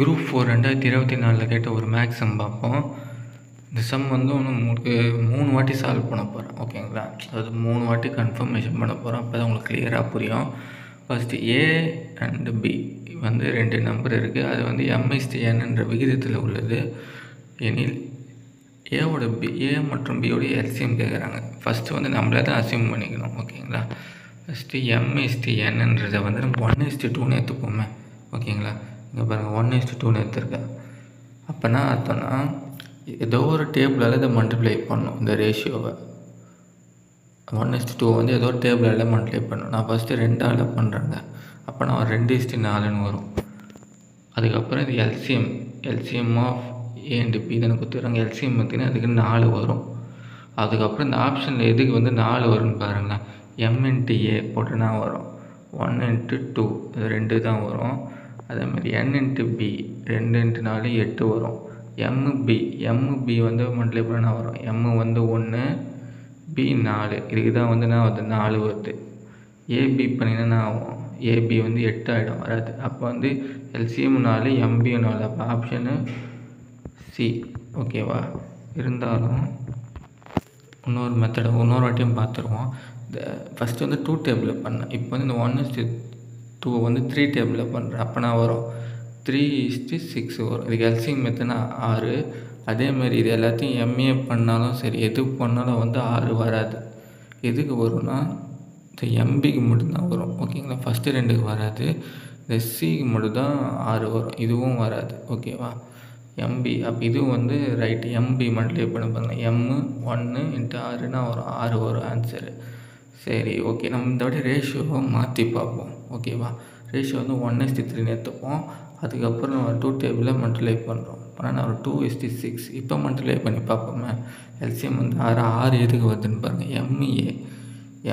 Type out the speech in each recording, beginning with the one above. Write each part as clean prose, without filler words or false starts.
Group 4 2024 கேட்ட ஒரு maths some பார்ப்போம். இந்த சம் வந்து உங்களுக்கு 3 வாட்டி சால்வ் பண்ண போகிறேன், ஓகேங்களா? அது 3 வாட்டி கன்ஃபர்மேஷன் பண்ண போகிறோம். அப்போ தான் உங்களுக்கு கிளியராக புரியும். ஃபஸ்ட்டு ஏ அண்ட் பி வந்து 2 நம்பர் இருக்குது. அது வந்து m/n என்ற விகிதத்தில் உள்ளது எனில் ஏ மற்றும் பியோடைய எல்சிஎம் கேட்குறாங்க. ஃபஸ்ட்டு வந்து நம்மளே தான் அசியூம் பண்ணிக்கணும், ஓகேங்களா? ஃபஸ்ட்டு m/nன்றதை வந்து நம்ம 1:2ன்னு எடுத்துப்போமே, ஓகேங்களா? இங்கே பாருங்கள், 1:2ன்னு எடுத்துருக்கேன். அப்போனா அர்த்தம்னா ஏதோ ஒரு டேபிளால் இதை மல்டிப்ளை பண்ணணும். இந்த ரேஷியோவை 1:2 வந்து ஏதோ ஒரு டேபிளால் மல்டிப்ளை பண்ணணும். நான் ஃபஸ்ட்டு 2ஆல் பண்ணுறேங்க. அப்போ நான் 2:4ன்னு வரும். அதுக்கப்புறம் இது LCM of A and B தானே கொடுத்துறாங்க. எல்சிஎம் பார்த்தீங்கன்னா அதுக்கு 4 வரும். அதுக்கப்புறம் இந்த ஆப்ஷனில் எதுக்கு வந்து 4 வரும்னு பாருங்களேன். m/a போட்டுனா வரும் 1:2, இது 2 தான் வரும். அதேமாதிரி n/b 2×4 8 வரும். mb வந்து மல்டிப்ளை பண்ணா வரும். m வந்து 1, b 4, இதுக்கு தான் வந்து நான் வந்து 4 வருது. ஏபி பண்ணிங்கன்னா ஆகும், ஏபி வந்து 8 ஆகிடும், வராது. அப்போ வந்து எல்சிஎம் 4, எம்பியும் 4. அப்போ ஆப்ஷனு சி, ஓகேவா? இருந்தாலும் இன்னொரு வாட்டியும் பார்த்துருவோம். இந்த ஃபஸ்ட்டு வந்து 2 டேபிளில் பண்ணேன். இப்போ வந்து இந்த 1:2 வந்து 3 டேபிளில் பண்ணுறேன். அப்போ நான் வரும் 3:6 வரும். இதுக்கு எல்சிஎம் எத்தனை 6. அதேமாதிரி இது எல்லாத்தையும் எம்ஏ பண்ணாலும் சரி, எதுக்கு பண்ணாலும் வந்து 6 வராது. எதுக்கு வரும்னா இந்த எம்பிக்கு மட்டும்தான் வரும், ஓகேங்களா? ஃபஸ்ட்டு 2க்கு வராது. இந்த சிக்கு மட்டும்தான் 6 வரும், இதுவும் வராது, ஓகேவா? எம்பி அப்போ இதுவும் வந்து ரைட்டு. எம்பி மல்டிப்ளை பண்ண பாருங்க, m1 × 6னா வரும், 6 வரும் ஆன்சரு. சரி, ஓகே. நம்ம இந்த வாட்டி ரேஷியோவை மாற்றி பார்ப்போம், ஓகேவா? ரேஷியோ வந்து 1:3ன்னு எடுத்துப்போம். அதுக்கப்புறம் நம்ம 2 டேபிளில் மல்டிப்ளை பண்ணுறோம். ஆனால் நான் ஒரு 2:6 இப்போ மல்டிப்ளை பண்ணி பார்ப்போமே. எல்சிஎம் வந்து 6 எதுக்கு வருதுன்னு பாருங்கள்.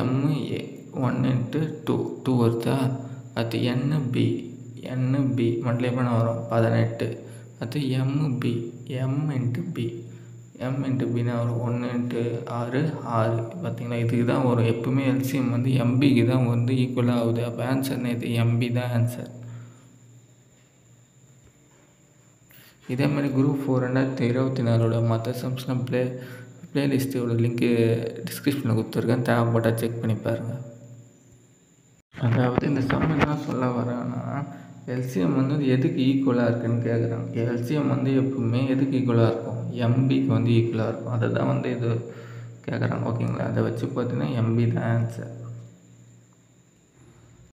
எம்ஏ 1:2 வருதா? அது NB மல்டிப்ளை பண்ண வரும் 18. அது m×bனா வரும் 1×6 6. பார்த்தீங்களா? இதுக்கு தான் வரும் எப்பவுமே. எல்சிஎம் வந்து எம்பிக்கு தான் வந்து ஈக்குவலாக ஆகுது. அப்போ ஆன்சர்னு இது எம்பி தான் ஆன்சர். இதே மாதிரி குரூப் 4 2024 மற்ற சம்ஸ்லாம் பிளேலிஸ்ட்டோட லிங்க்கு டிஸ்கிரிப்ஷனில் கொடுத்துருக்கேன், தேவைப்பட்டால் செக் பண்ணி பாருங்கள். அதாவது இந்த சம் என்ன சொல்ல வரேன்னா, எல்சிஎம் வந்து எதுக்கு ஈக்குவலாக இருக்குதுன்னு கேட்குறாங்க. எல்சிஎம் வந்து எப்பவுமே எதுக்கு ஈக்குவலாக இருக்கும்? எம்பிக்கு வந்து ஈக்குவலாக இருக்கும். அதை தான் வந்து இது கேட்குறாங்க, ஓகேங்களா? அதை வச்சு பார்த்தீங்கன்னா எம்பி தான் ஆன்சர்.